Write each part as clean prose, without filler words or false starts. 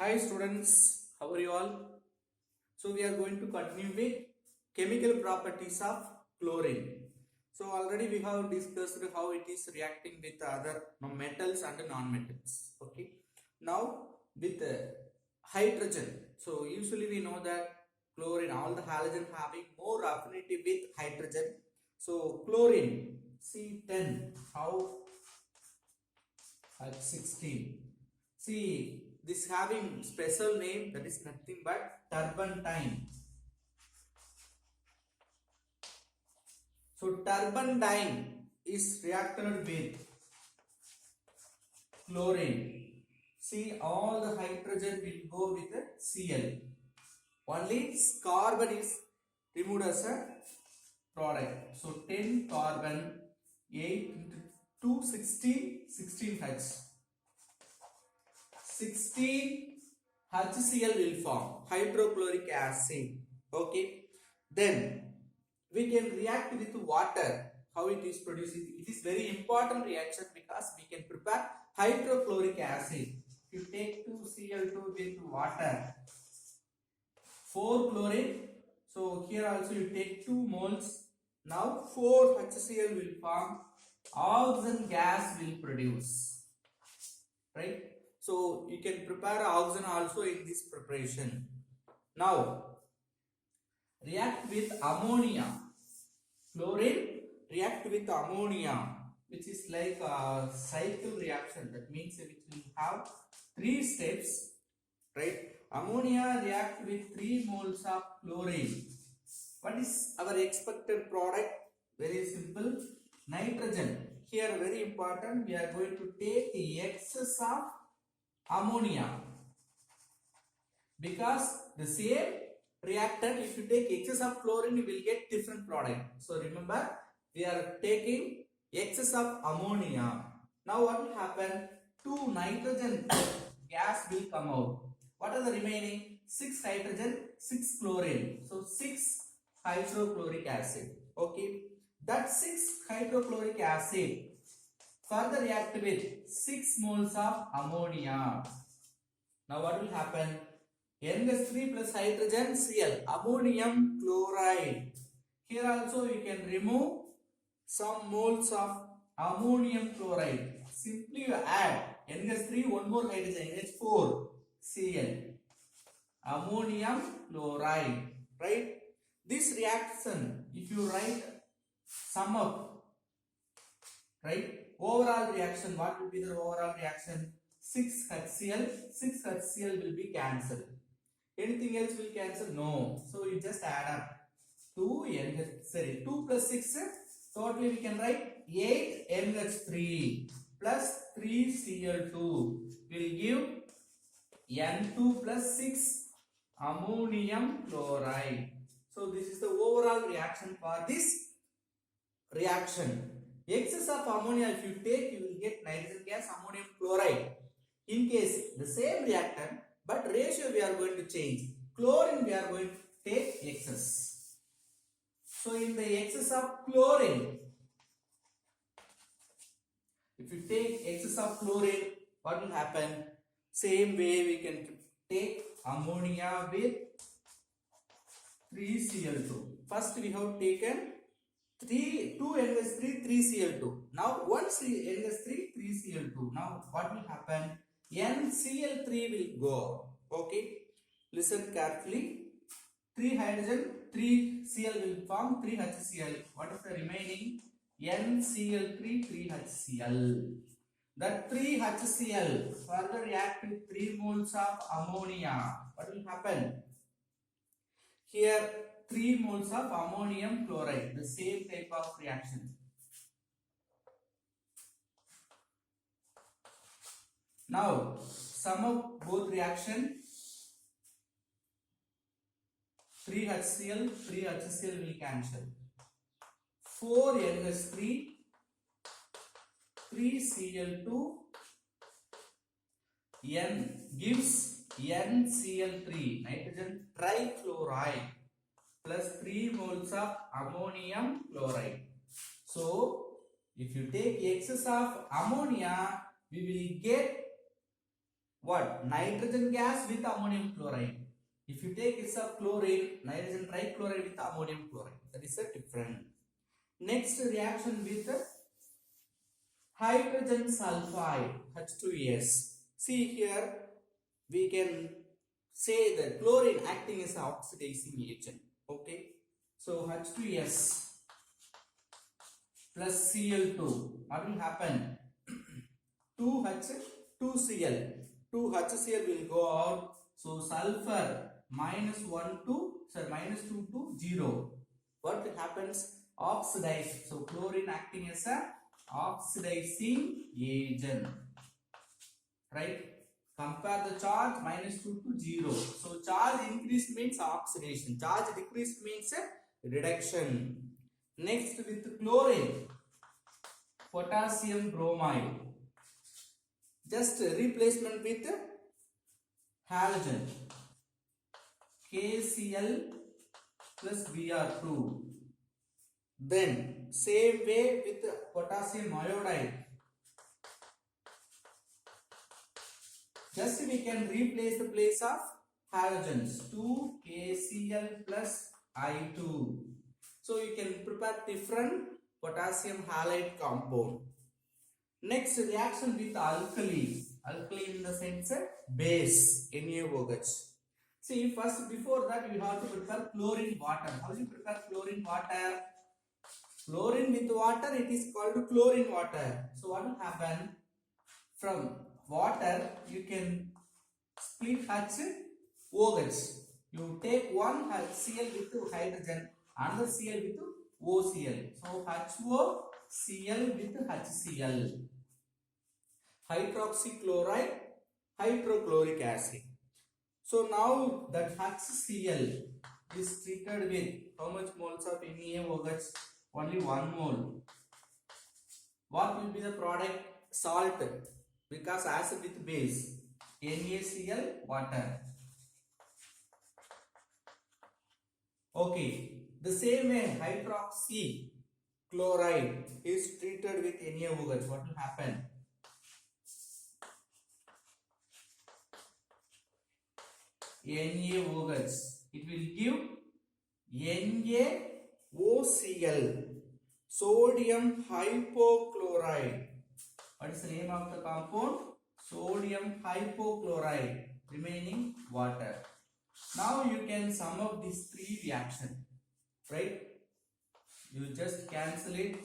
Hi students, how are you all? So we are going to continue with chemical properties of chlorine. So already we have discussed how it is reacting with other metals and non-metals. Okay. Now with hydrogen. So usually we know that chlorine, all the halogen having more affinity with hydrogen. So chlorine C10, how H16. See, this having special name, that is nothing but turpentine. So turpentine is reacted with chlorine. See, all the hydrogen will go with the Cl. Only carbon is removed as a product. So 10 carbon, 8 into 2, 16, 16H. 16 HCl will form, hydrochloric acid. Okay. Then we can react with water. How it is produced? It is very important reaction because we can prepare hydrochloric acid. You take 2Cl2 with water, 4 chlorine. So here also you take 2 moles. Now 4 HCl will form. Oxygen gas will produce. Right? So you can prepare oxygen also in this preparation. Now react with ammonia. Chlorine react with ammonia, which is like a cycle reaction. That means it will have 3 steps, right? Ammonia react with 3 moles of chlorine. What is our expected product? Very simple. Nitrogen. Here very important. We are going to take the excess of ammonia, because the same reactant, if you take excess of chlorine, you will get different product. So remember, we are taking excess of ammonia. Now what will happen? 2 nitrogen gas will come out. What are the remaining? 6 hydrogen, 6 chlorine. So 6 hydrochloric acid. Okay. That 6 hydrochloric acid further react with 6 moles of ammonia. Now what will happen? NH3 plus hydrogen Cl, ammonium chloride. Here also you can remove some moles of ammonium chloride. Simply you add NH3, one more hydrogen, NH4, Cl, ammonium chloride. Right? This reaction, if you write sum up, right? Overall reaction, what will be the overall reaction? 6 HCl, 6 HCl will be cancelled. Anything else will cancel? No. So you just add up 2 plus 6, totally we can write 8 NH3 plus 3 Cl2 will give N2 plus 6 ammonium chloride. So this is the overall reaction for this reaction. Excess of ammonia, if you take, you will get nitrogen gas, ammonium chloride. In case the same reactant, but ratio we are going to change. Chlorine we are going to take excess. So in the excess of chlorine, if you take excess of chlorine, what will happen? Same way we can take ammonia with 3Cl2. First we have taken 2 NH3, 3Cl2. Now 1 NH3, 3Cl2. Now what will happen? NCl3 will go. Okay. Listen carefully. 3 hydrogen, 3 Cl will form 3 HCl. What is the remaining? NCl3, 3 HCl. That 3 HCl further react with 3 moles of ammonia. What will happen? Here 3 moles of ammonium chloride. The same type of reaction. Now sum of both reaction. 3 HCl, 3 HCl will cancel. 4 NH3, 3 Cl2, N gives NCl3, nitrogen trichloride, plus 3 moles of ammonium chloride. So, if you take excess of ammonia, we will get what? Nitrogen gas with ammonium chloride. If you take it's of chlorine, nitrogen trichloride with ammonium chloride. That is a different. Next reaction with hydrogen sulfide, H2S. See here, we can say that chlorine acting as an oxidizing agent. Okay. So H2S plus Cl2. What will happen? 2H, 2Cl. 2HCl will go out. So sulfur minus 2 to 0. What happens? Oxidize. So chlorine acting as a oxidizing agent. Right? Compare the charge minus 2 to 0. So charge increase means oxidation. Charge decrease means reduction. Next with chlorine, potassium bromide. Just replacement with halogen. KCl plus Br2. Then same way with potassium iodide. Just we can replace the place of halogens. 2 KCl plus I2. So you can prepare different potassium halide compound. Next reaction with alkali. Alkali in the sense base, NaOH. See, first before that you have to prepare chlorine water. How do you prepare chlorine water? Chlorine with water, it is called chlorine water. So what will happen? From water you can split HOH. You take one HCl with hydrogen, another Cl with OCl. So HOCl with HCl. Hydroxychloride, hydrochloric acid. So now that HCl is treated with how much moles of NaOH? Only 1 mole. What will be the product? Salt, because acid with base. NaCl, water. Okay, the same way hydroxychloride is treated with NaOH. What will happen? NaOH. It will give NaOCl, sodium hypochlorite. What is the name of the compound? Sodium hypochlorite, remaining water. Now you can sum up these three reactions, right? You just cancel it.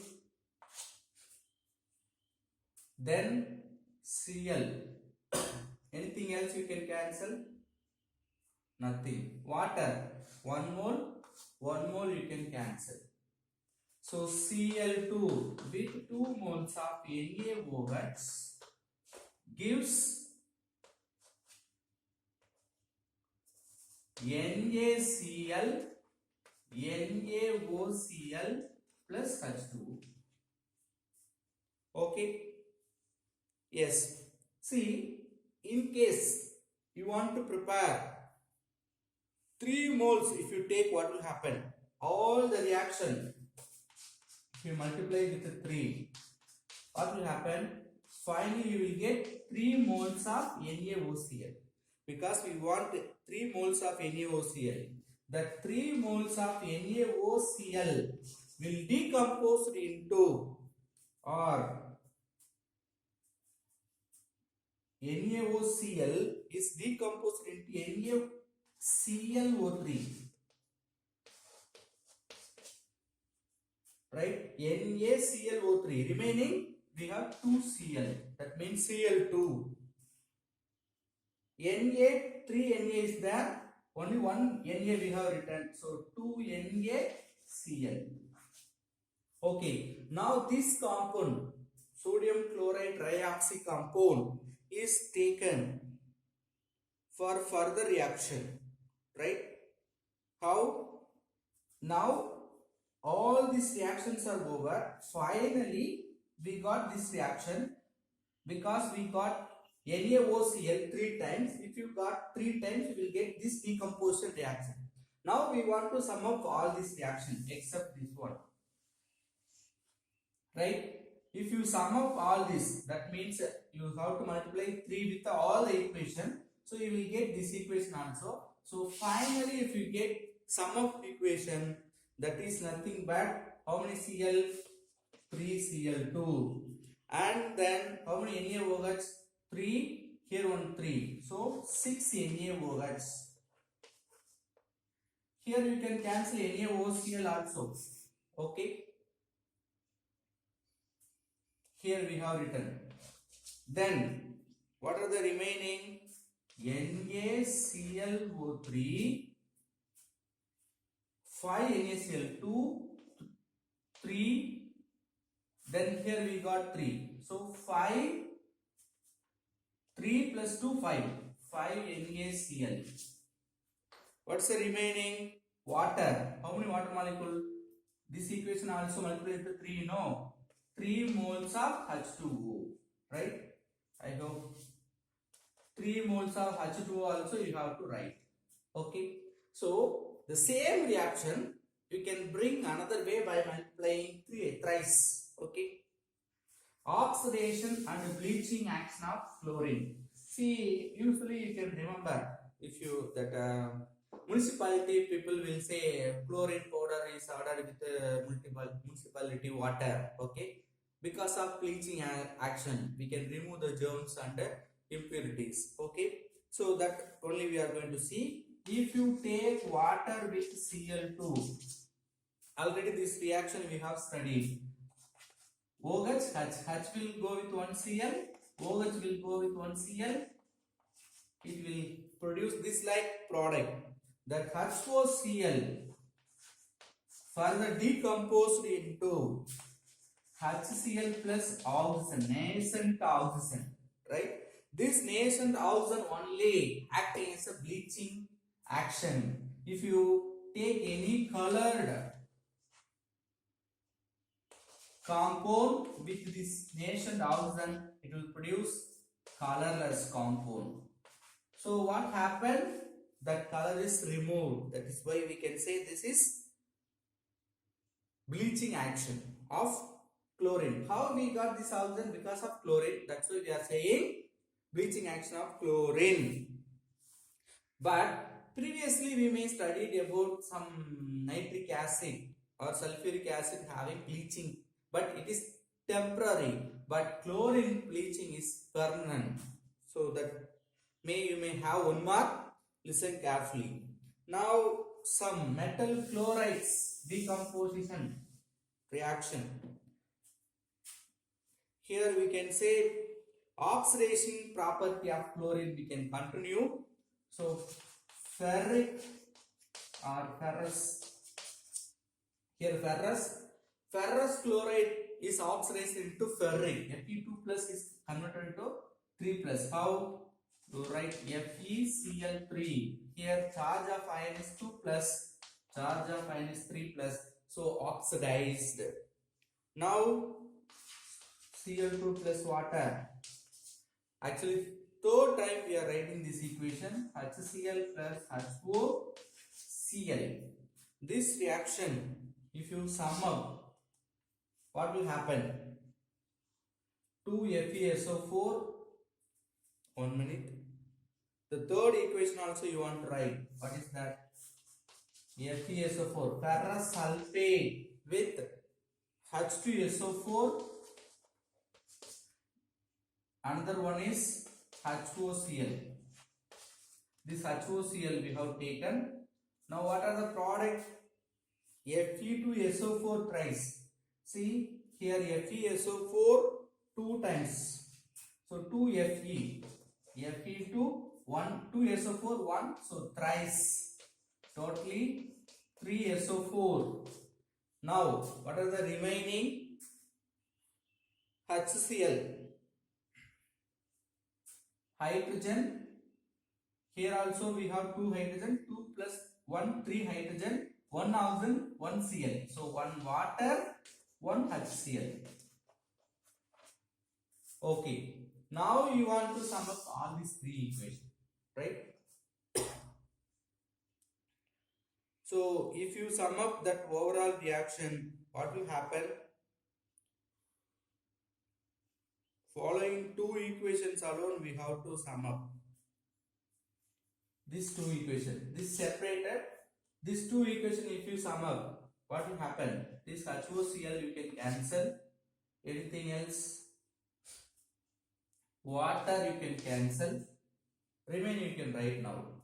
Then Cl. Anything else you can cancel? Nothing. Water, 1 mole you can cancel. So Cl2 with 2 moles of NaOH gives NaCl, NaOCl plus H2. Okay. Yes. See, in case you want to prepare 3 moles, if you take, what will happen? All the reaction, if you multiply with 3, what will happen? Finally, you will get 3 moles of NaOCl. Because we want 3 moles of NaOCl. That 3 moles of NaOCl will decompose into, or NaOCl is decomposed into NaClO3. Right? NaClO3. Remaining, we have 2 Cl. That means Cl2. Na, 3 Na is there. Only 1 Na we have written. So 2 NaCl. Okay. Now this compound, sodium chloride trioxy compound, is taken for further reaction. Right? How? Now all these reactions are over. Finally, we got this reaction because we got NaOCl 3 times. If you got 3 times, you will get this decomposition reaction. Now we want to sum up all these reactions except this one. Right? If you sum up all this, that means you have to multiply 3 with all the equation. So you will get this equation also. So finally, if you get sum of equation, that is nothing but how many Cl? 3 Cl2. And then how many NaOH? 3. Here one 3. So 6 NaOH. Here you can cancel NaOCl also. Okay. Here we have written. Then what are the remaining? NaClO3, 5 NaCl2, 3. Then here we got 3. So 5, 3 plus 2, 5. 5 NaCl. What's the remaining? Water. How many water molecule? This equation also multiplies with 3, no? 3 moles of H2O. Right? I hope 3 moles of H2O also you have to write. Okay. So the same reaction you can bring another way by multiplying thrice. Okay. Oxidation and bleaching action of chlorine. See, usually you can remember if you that municipality people will say chlorine powder is ordered with municipality water. Okay. Because of bleaching action, we can remove the germs and impurities. Okay. So that only we are going to see. If you take water with Cl2, already this reaction we have studied. OH, H will go with 1 Cl, OH will go with 1 Cl. It will produce this like product. That H4Cl further decomposed into HCl plus oxygen, nascent oxygen, right? This nascent oxygen only acting as a bleaching action. If you take any colored compound with this nascent oxygen, it will produce colorless compound. So what happened? That color is removed. That is why we can say this is bleaching action of chlorine. How we got this oxygen? Because of chlorine. That's why we are saying bleaching action of chlorine. But previously we may studied about some nitric acid or sulfuric acid having bleaching, but it is temporary. But chlorine bleaching is permanent. So that you may have one mark. Listen carefully. Now some metal chlorides decomposition reaction. Here we can say oxidation property of chlorine we can continue. So ferric or ferrous. Here ferrous chloride is oxidized into ferric. Fe2 plus is converted into 3 plus. How? To write FeCl3. Here charge of ion is 2 plus, charge of ion is 3 plus. So oxidized. Now Cl2 plus water. Actually, third time we are writing this equation. HCl plus H2OCl. This reaction, if you sum up, what will happen? 2 FeSO4. 1 minute. The third equation also you want to write. What is that? FeSO4. Ferrous sulfate with H2SO4. Another one is H2OCl. This H2OCl we have taken. Now what are the product? Fe2SO4 thrice. See here FeSO4 2 times. So 2 Fe. Fe2 1, 2 SO4 1. So thrice. Totally 3 SO4. Now what are the remaining? HCl. Hydrogen. Here also we have 2 hydrogen. 2 plus 1, 3 hydrogen. 1 oxygen, 1 Cl. So 1 water, 1 HCl. Okay. Now you want to sum up all these 3 equations, right? So if you sum up that overall reaction, what will happen? Following two equations alone, we have to sum up. These two equations, this separated, these two equations if you sum up, what will happen? This HOCl you can cancel, anything else, water you can cancel, remain you can write now.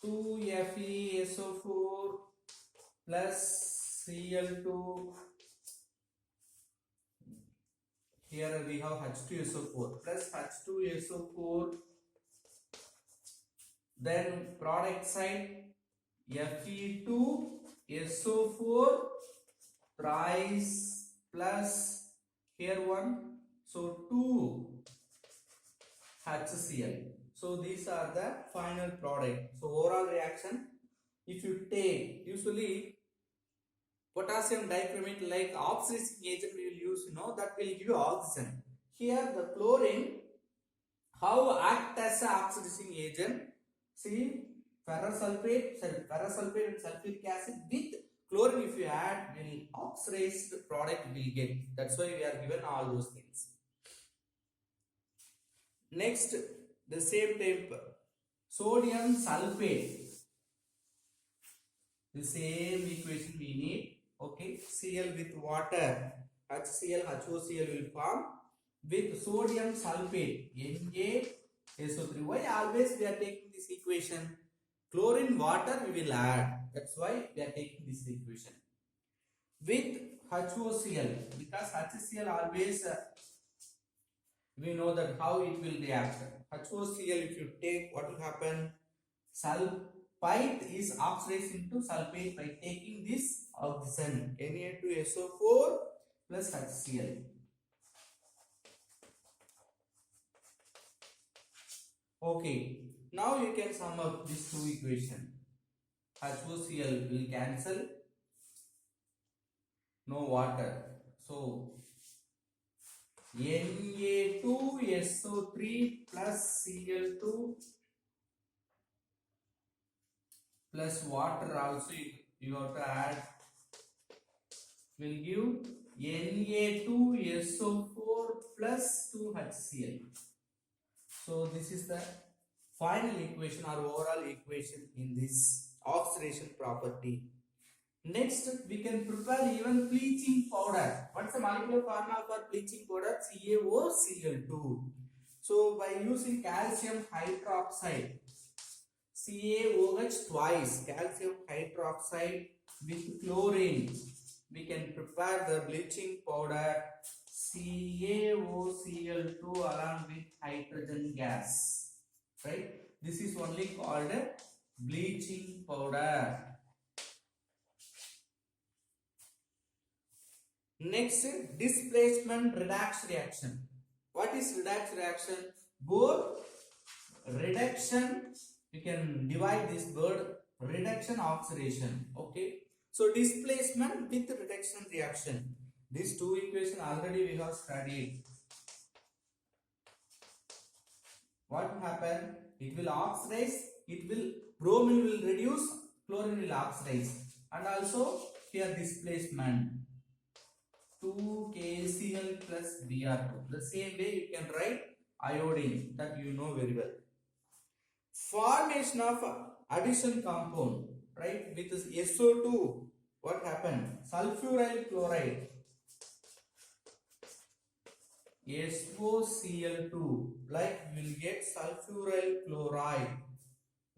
2FeSO4 plus Cl2, here we have H2SO4 plus H2SO4, then product side Fe2SO4 thrice plus here one, so 2 HCl. So these are the final product. So overall reaction, if you take usually potassium dichromate like oxidizing agent we will use, that will give you oxygen. Here the chlorine, how act as an oxidizing agent? See, ferrous sulfate and sulfuric acid with chlorine if you add, will oxidized product will get. That's why we are given all those things. Next, the same type, sodium sulfate. The same equation we need. Okay, Cl with water, HCl, HOCl will form with sodium sulfate, NaSO3. Why always we are taking this equation? Chlorine, water we will add. That's why we are taking this equation. With HOCl, because HCl always we know that how it will react. HOCl if you take, what will happen? Sulfite is oxidized into sulfate by taking this oxygen, Na2SO4 plus HCl. Okay, now you can sum up these two equations. HOCl will cancel, no water. So Na2SO3 plus Cl2 plus water also you have to add, will give Na2SO4 plus 2HCl. So this is the final equation or overall equation in this oxidation property. Next, we can prepare even bleaching powder. What's the molecular formula for bleaching powder? CaOCl2. So by using calcium hydroxide, CaOH twice, calcium hydroxide with chlorine, we can prepare the bleaching powder CaOCl2 along with hydrogen gas. Right? This is only called bleaching powder. Next, displacement redox reaction. What is redox reaction? Both reduction, you can divide this word reduction oxidation. Okay, so displacement with reduction reaction. These two equations already we have studied. What will happen? It will oxidize, bromine will reduce, chlorine will oxidize, and also here displacement 2KCl plus Br2. The same way you can write iodine, that you know very well. Formation of addition compound, right, with this SO2, what happened? Sulfuryl chloride, SOCl2, like we will get sulfuryl chloride,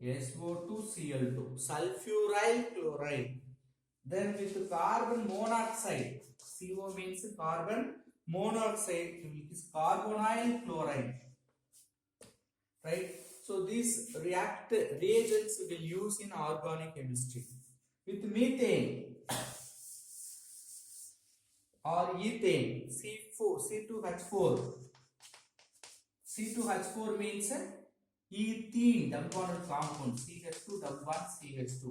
SO2Cl2, sulfuryl chloride. Then with carbon monoxide, CO means carbon monoxide, which is carbonyl chloride, right? So these reagents we will use in organic chemistry. With methane or ethane, C2H4. C2H4 means ethene, double bonded compound, CH2 double bond CH2.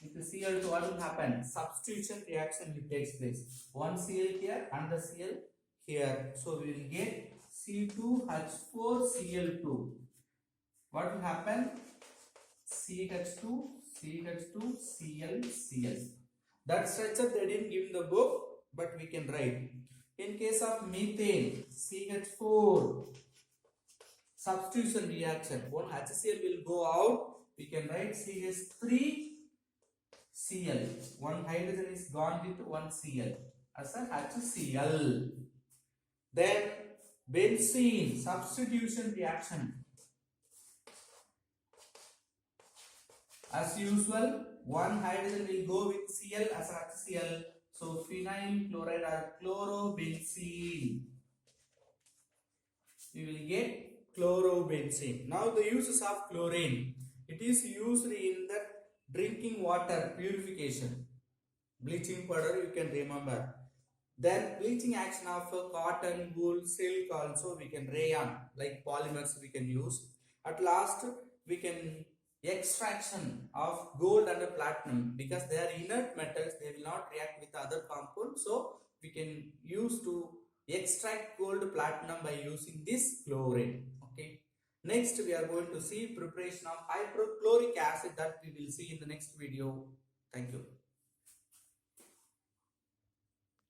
With the Cl2, what will happen? Substitution reaction will take place. One Cl here and the Cl here. So we will get C2H4Cl2. What will happen? CH2, CH2, Cl, Cl. That structure they didn't give in the book, but we can write. In case of methane, CH4 substitution reaction, one HCl will go out. We can write CH3Cl. One hydrogen is gone with one Cl as a HCl. Then benzene substitution reaction. As usual, one hydrogen will go with Cl as a HCl. So phenyl chloride or chlorobenzene. We will get chlorobenzene. Now the uses of chlorine. It is used in the drinking water purification. Bleaching powder you can remember. Then bleaching action of cotton, wool, silk also we can rayon like polymers we can use. At last we can extraction of gold and platinum because they are inert metals, they will not react with other compounds, so we can use to extract gold platinum by using this chlorine. Okay, next we are going to see preparation of hydrochloric acid that we will see in the next video. Thank you.